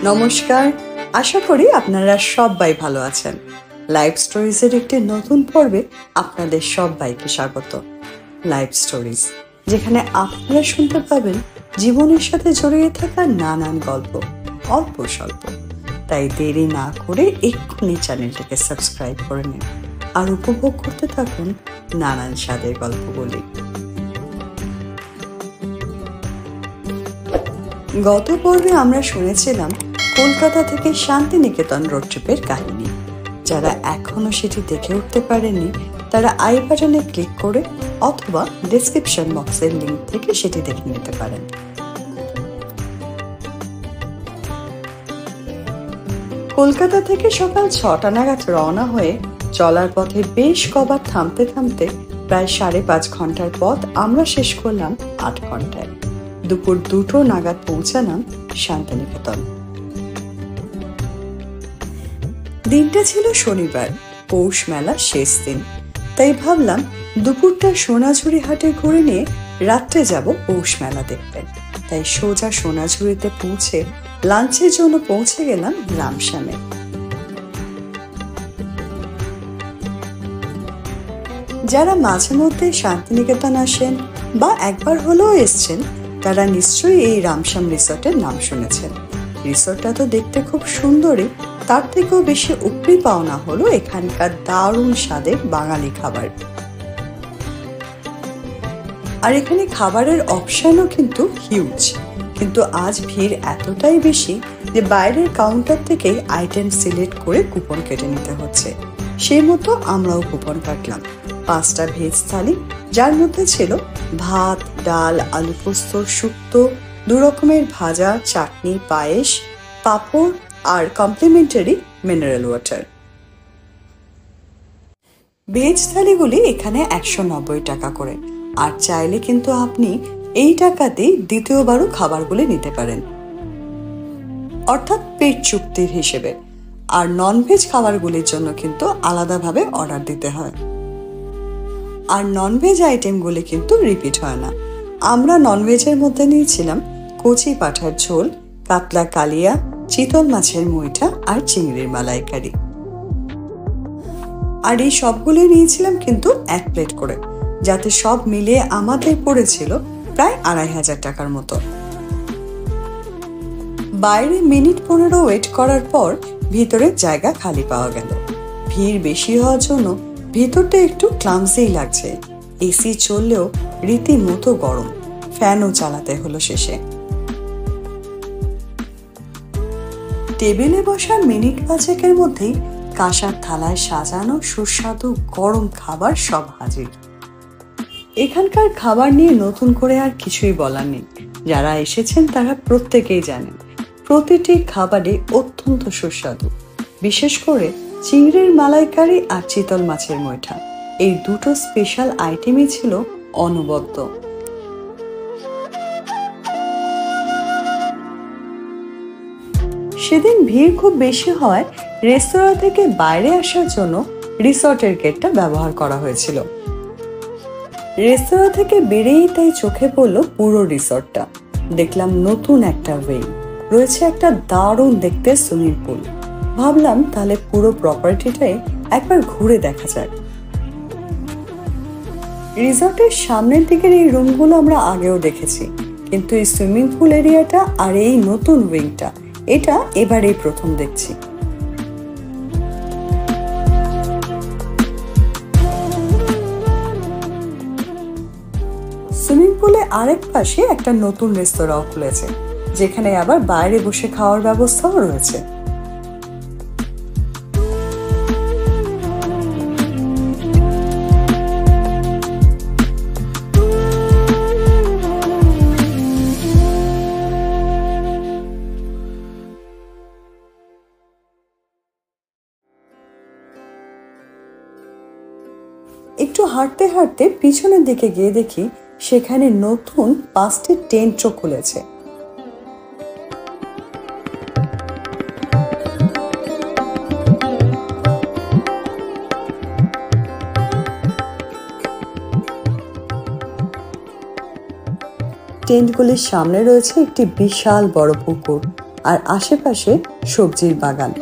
নমস্কার, আশা করি আপনারা সবাই ভালো আছেন। লাইফ স্টোরিজের একটি নতুন পর্বে আপনাদের সবাইকে স্বাগত। লাইফ স্টোরিজ, যেখানে আপনারা শুনতে পাবেন জীবনের সাথে জড়িয়ে থাকা নানান গল্প, অল্প স্বল্প। তাই দেরি না করে এক্ষুনি চ্যানেলটিকে সাবস্ক্রাইব করে নিন আর উপভোগ করতে থাকুন নানান স্বাদের গল্পগুলি। গত পর্বে আমরা শুনেছিলাম কলকাতা থেকে শান্তিনিকেতন রোড ট্রিপের কাহিনী। যারা এখনো সেটি দেখে উঠতে পারেনি তারা আই বাটনে ক্লিক করে অথবা ডেসক্রিপশন বক্সের লিংক থেকে সেটি দেখে নিতে পারেন। কলকাতা থেকে সকাল 6টা নাগাদ রওনা হয়ে চলার পথে বেশ কবার থামতে থামতে প্রায় 5.5 ঘন্টার পথ আমরা শেষ করলাম 8 ঘন্টায়। দুপুর 2টো নাগাদ পৌঁছালাম শান্তিনিকেতন। দিনটা ছিল শনিবার, পৌষ মেলার শেষ দিন। তাই ভাবলাম দুপুরটা সোনাঝুরি হাটে ঘুরে নিয়ে রাত্রে যাব পৌষ মেলা দেখতে। তাই সোজা সোনাঝুরিতে পৌঁছে লাঞ্চের জন্য পৌঁছে গেলাম রামশ্যামে। যারা মাঝে মধ্যে শান্তিনিকেতন আসেন বা একবার হলেও এসছেন তারা নিশ্চয়ই এই রামশ্যাম রিসর্টের নাম শুনেছেন। রিসর্টটা তো দেখতে খুব সুন্দরই, তার থেকেও বেশি উপরি পাওনা হলো এখানকার দারুণ স্বাদের বাঙালি খাবার। আর এখানে খাবারের অপশনও কিন্তু হিউজ। কিন্তু আজ ভিড় এতটাই বেশি যে বাইরের কাউন্টার থেকেই আইটেম সিলেক্ট করে কুপন কেটে নিতে হচ্ছে। সেই মতো আমরাও কুপন কাটলাম 5টা ভেজ থালি, যার মধ্যে ছিল ভাত, ডাল, আলু পোস্ত, শুক্তো, 2 রকমের ভাজা, চাটনি, পায়েস, পাঁপড় আর কমপ্লিমেন্টারি মিনারেল ওয়াটার। ভেজ থালিগুলি এখানে 190 টাকা করে, আর চাইলে কিন্তু আপনি এই টাকাতেই দ্বিতীয়বারও খাবারগুলি নিতে পারেন, অর্থাৎ পেট চুক্তির হিসেবে। আর ননভেজ খাবারগুলির জন্য কিন্তু আলাদাভাবে অর্ডার দিতে হয়। আর ননভেজ আইটেমগুলি কিন্তু রিপিট হয় না। আমরা ননভেজের মধ্যে নিয়েছিলাম কচি পাঁঠার ঝোল, কাতলা কালিয়া, চিতল মাছের মুইঠা আর চিংড়ির মালাইকারি। আর এই সবগুলোই নিয়েছিলাম কিন্তু 1 প্লেট করে, যাতে সব মিলিয়ে আমাদের পড়েছিল প্রায় 2500 টাকার মতো। বাইরে মিনিট 15 ওয়েট করার পর ভিতরে জায়গা খালি পাওয়া গেল। ভিড় বেশি হওয়ার জন্য ভিতরটা একটু ক্লামসি লাগছে। এসি চললেও রীতিমতো গরম, ফ্যানও চালাতে হলো শেষে। টেবিলে বসার মিনিট 5-এর মধ্যেই কাঁসার থালায় সাজানো সুস্বাদু গরম খাবার সব হাজির। এখানকার খাবার নিয়ে নতুন করে আর কিছুই বলার নেই। যারা এসেছেন তারা প্রত্যেকেই জানেন প্রতিটি খাবারই অত্যন্ত সুস্বাদু। বিশেষ করে চিংড়ির মালাইকারি আর চিতল মাছের মুইঠা, এই দুটো স্পেশাল আইটেমই ছিল অনবদ্য। সেদিন ভিড় খুব বেশি হয় রেস্তোরাঁ থেকে বাইরে আসার জন্য রিসর্টের গেটটা ব্যবহার করা হয়েছিল। রেস্তোরাঁ থেকে বেরিয়েই তাই চোখে পড়লো পুরো রিসর্টটা। দেখলাম নতুন একটা ওয়েং, রয়েছে একটা দারুণ দেখতে সুইমিং পুল। ভাবলাম তাহলে পুরো প্রপার্টিটাই একবার ঘুরে দেখা যাক। রিসর্টের সামনের দিকের এই রুমগুলো আমরা আগেও দেখেছি, কিন্তু এই সুইমিং পুল এরিয়াটা আর এই নতুন উইংটা এটা এবারেই প্রথম দেখছি। সুইমিং পুলে আরেক পাশে একটা নতুন রেস্তোরাঁ খুলেছে, যেখানে আবার বাইরে বসে খাওয়ার ব্যবস্থাও রয়েছে। একটু হাঁটতে হাঁটতে পিছনের দিকে গিয়ে দেখি সেখানে নতুন 5টি টেন্টও খুলেছে। টেন্টগুলির সামনে রয়েছে একটি বিশাল বড় পুকুর, আর আশেপাশে সবজির বাগান।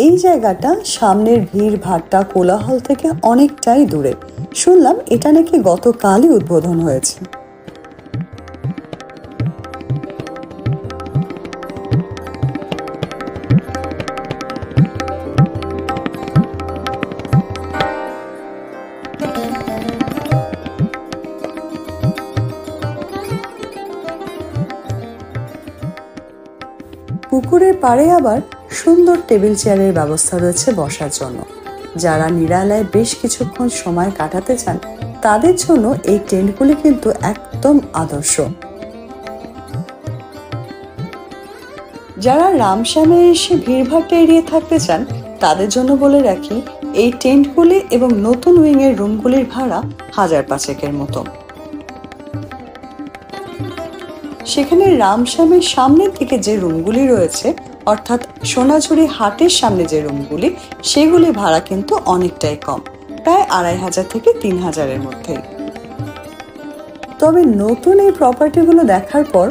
এই জায়গাটা সামনের ভিড় ভাট্টা কোলাহল থেকে অনেকটাই দূরে। শুনলাম এটা নাকি গতকালই উদ্বোধন হয়েছে। পুকুরের পাড়ে আবার সুন্দর টেবিল চেয়ারের ব্যবস্থা রয়েছে বসার জন্য। যারা নিরালায় বেশ কিছুক্ষণ সময় কাটাতে চান তাদের জন্য এই টেন্টগুলি কিন্তু একদম আদর্শ। যারা রামশ্যামে এসে ভিড়ভাট্টা এড়িয়ে থাকতে চান তাদের জন্য বলে রাখি, এই টেন্টগুলি এবং নতুন উইং এর রুমগুলির ভাড়া 1000 মতো। সেখানে রামশ্যামের সামনের দিকে যে রুমগুলি রয়েছে, অর্থাৎ সোনাঝুরি হাটের সামনে যে রুমগুলি, সেগুলি ভাড়া কিন্তু অনেকটাই কম, প্রায় 2500 থেকে 3000 মধ্যে। তবে নতুন এই প্রপার্টিগুলো দেখার পর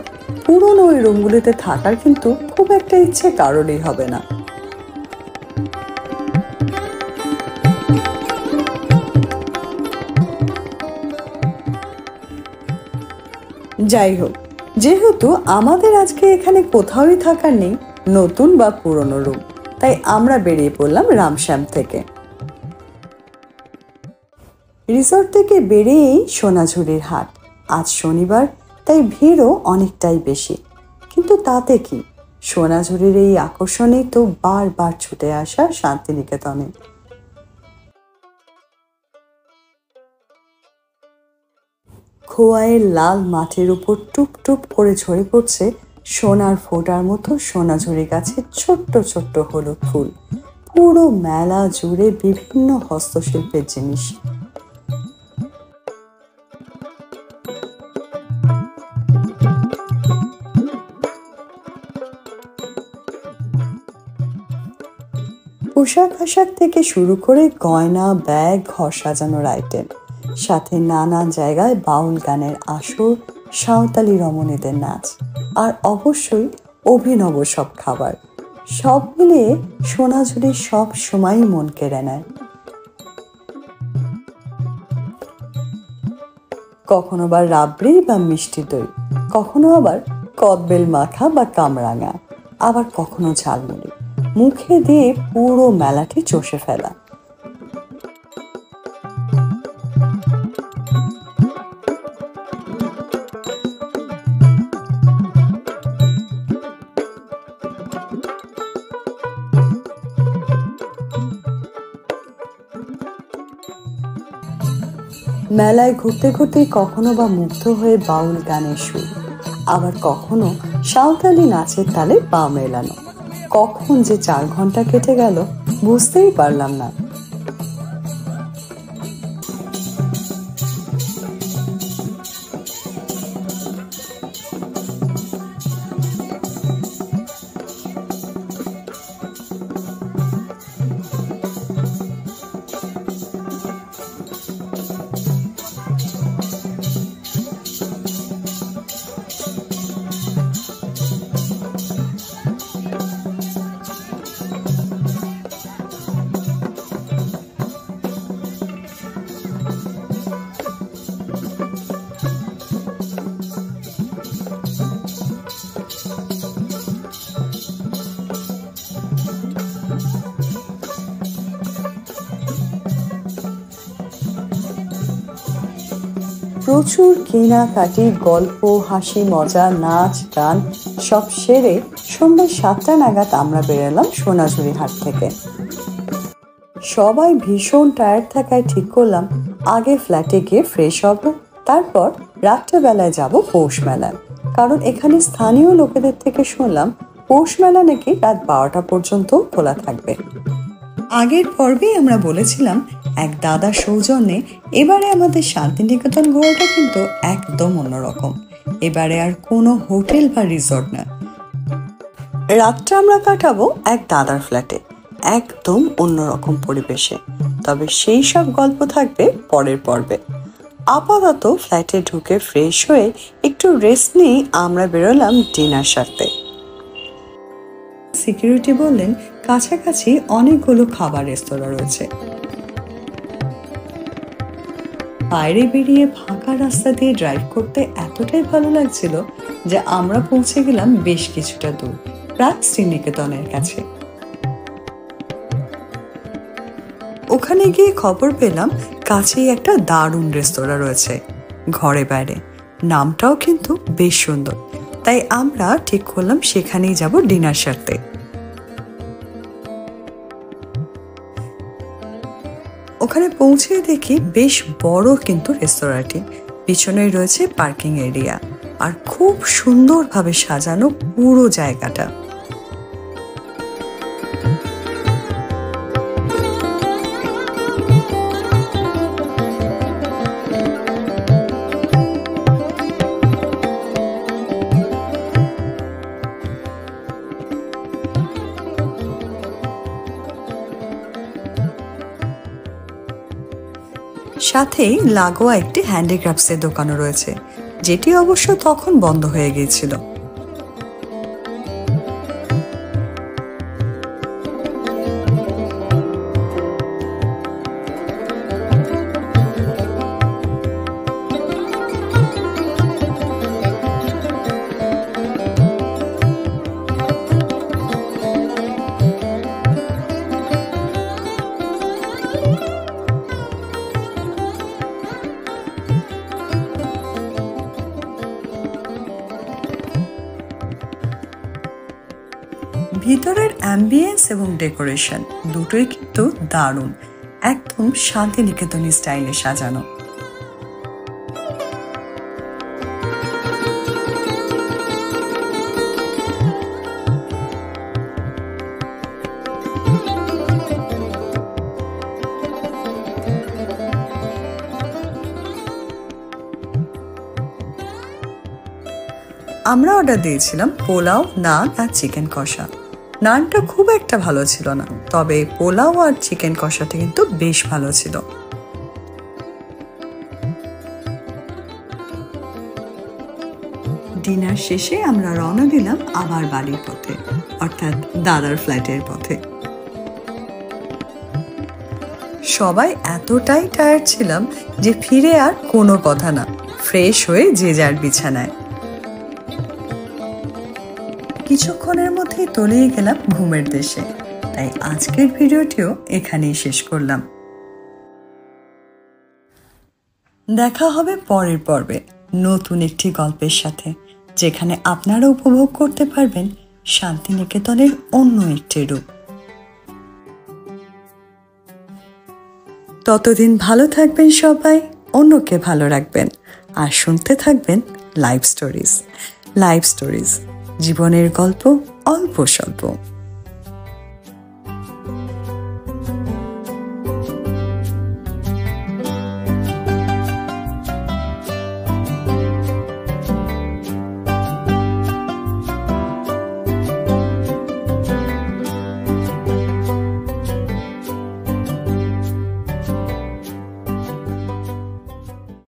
পুরনো ওই রুমগুলিতে থাকার কিন্তু খুব একটা ইচ্ছে কারোরই হবে না। যাই হোক, যেহেতু আমাদের আজকে এখানে কোথাওই থাকার নেই নতুন বা পুরনো রুম, তাই আমরা বেরিয়ে পড়লাম রামশ্যাম থেকে। রিসর্ট থেকে বেরিয়েই সোনাঝুরির হাট। আজ শনিবার, তাই ভিড়ও অনেকটাই বেশি, কিন্তু তাতে কি, সোনাঝুরির এই আকর্ষণেই তো বারবার ছুটে আসা শান্তিনিকেতনে। খোয়াইয়ের লাল মাটির উপর টুপ টুপ করে ঝরে পড়ছে সোনার ফোঁটার মতো সোনাঝুরি গাছের ছোট্ট ছোট্ট হলুদ ফুল। পুরো মেলা জুড়ে বিভিন্ন হস্তশিল্পের জিনিস। পোশাক আশাক থেকে শুরু করে গয়না, ব্যাগ, ঘর সাজানোর আইটেম, সাথে নানান জায়গায় বাউল গানের আসর, সাঁওতালি রমণীদের নাচ, আর অবশ্যই অভিনব সব খাবার। সব মিলিয়ে সোনাঝুরি সব সময়ই মন কেড়ে নেয়। কখনো বা রাবড়ি বা মিষ্টি দই, কখনো আবার কদবেল মাখা বা কামরাঙা, আবার কখনো ঝালমুড়ি, মুখে দিয়ে পুরো মেলাটি চষে ফেলা। মেলায় ঘুরতে ঘুরতে কখনো বা মুগ্ধ হয়ে বাউল গানের সুর, আবার কখনো সাঁওতালি নাচের তালে পা মেলানো। কখন যে 4 ঘন্টা কেটে গেল বুঝতেই পারলাম না। প্রচুর কেনাকাটি, গল্প, হাসি, মজা, নাচ, গান সব সেরে সন্ধ্যা 7টা নাগাদ আমরা বেরোলাম সোনাঝুরি হাট থেকে। সবাই ভীষণ টায়ার্ড থাকায় ঠিক করলাম আগে ফ্ল্যাটে গিয়ে ফ্রেশ হব, তারপর রাত্রেবেলায় যাব পৌষ মেলায়, কারণ এখানে স্থানীয় লোকেদের থেকে শুনলাম পৌষ মেলা নাকি রাত 12টা পর্যন্ত খোলা থাকবে। আগের পর্বেই আমরা বলেছিলাম এক দাদার সৌজন্যে এবারে আমাদের শান্তিনিকেতন ঘোরাটা কিন্তু একদম অন্যরকম। এবারে আর কোনো হোটেল বা রিসর্ট না, রাতটা আমরা কাটাবো এক দাদার ফ্ল্যাটে, একদম অন্যরকম পরিবেশে। তবে সেই সব গল্প থাকবে পরের পর্বে। আপাতত ফ্ল্যাটে ঢুকে ফ্রেশ হয়ে একটু রেস্ট নিয়ে আমরা বেরোলাম ডিনার সারতে। সিকিউরিটি বললেন কাছাকাছি অনেকগুলো খাবার রেস্তোরাঁ রয়েছে। বাইরে বেরিয়ে ফাঁকা রাস্তা দিয়ে ড্রাইভ করতে এতটাই ভালো লাগছিল যে আমরা পৌঁছে গেলাম বেশ কিছুটা দূর, প্রায় শ্রীনিকেতনের কাছে। ওখানে গিয়ে খবর পেলাম কাছেই একটা দারুণ রেস্তোরাঁ রয়েছে, ঘরে বাইরে, নামটাও কিন্তু বেশ সুন্দর। তাই আমরা ঠিক করলাম সেখানেই যাব ডিনার সারতে। ওখানে পৌঁছে দেখি বেশ বড় কিন্তু রেস্তোরাঁটি, পিছনেই রয়েছে পার্কিং এরিয়া আর খুব সুন্দরভাবে সাজানো পুরো জায়গাটা। সাথেই লাগোয়া একটি হ্যান্ডিক্রাফটসের দোকানও রয়েছে, যেটি অবশ্য তখন বন্ধ হয়ে গিয়েছিল। ভিতরের অ্যাম্বিয়েন্স এবং ডেকোরেশন দুটোই কিন্তু দারুণ, একদম শান্তিনিকেতনী স্টাইলে সাজানো। আমরা অর্ডার দিয়েছিলাম পোলাও, নান আর চিকেন কষা। নানটা খুব একটা ভালো ছিল না, তবে পোলাও আর চিকেন কষাটা কিন্তু বেশ ভালো ছিল। ডিনার শেষে আমরা রওনা দিলাম আবার বাড়ির পথে, অর্থাৎ দাদার ফ্ল্যাটের পথে। সবাই এতটাই টায়ার্ড ছিলাম যে ফিরে আর কোনো কথা না, ফ্রেশ হয়ে যে যার বিছানায়। কিছুক্ষণের মধ্যেই তলিয়ে গেলাম ঘুমের দেশে। তাই আজকের ভিডিওটিও এখানেই শেষ করলাম। দেখা হবে পরের পর্বে নতুন একটি গল্পের সাথে, যেখানে আপনারা উপভোগ করতে পারবেন শান্তিনিকেতনের অন্য একটি রূপ। ততদিন ভালো থাকবেন সবাই, অন্যকে ভালো রাখবেন আর শুনতে থাকবেন লাইভ স্টোরিজ। জীবনের গল্প অল্প স্বল্প।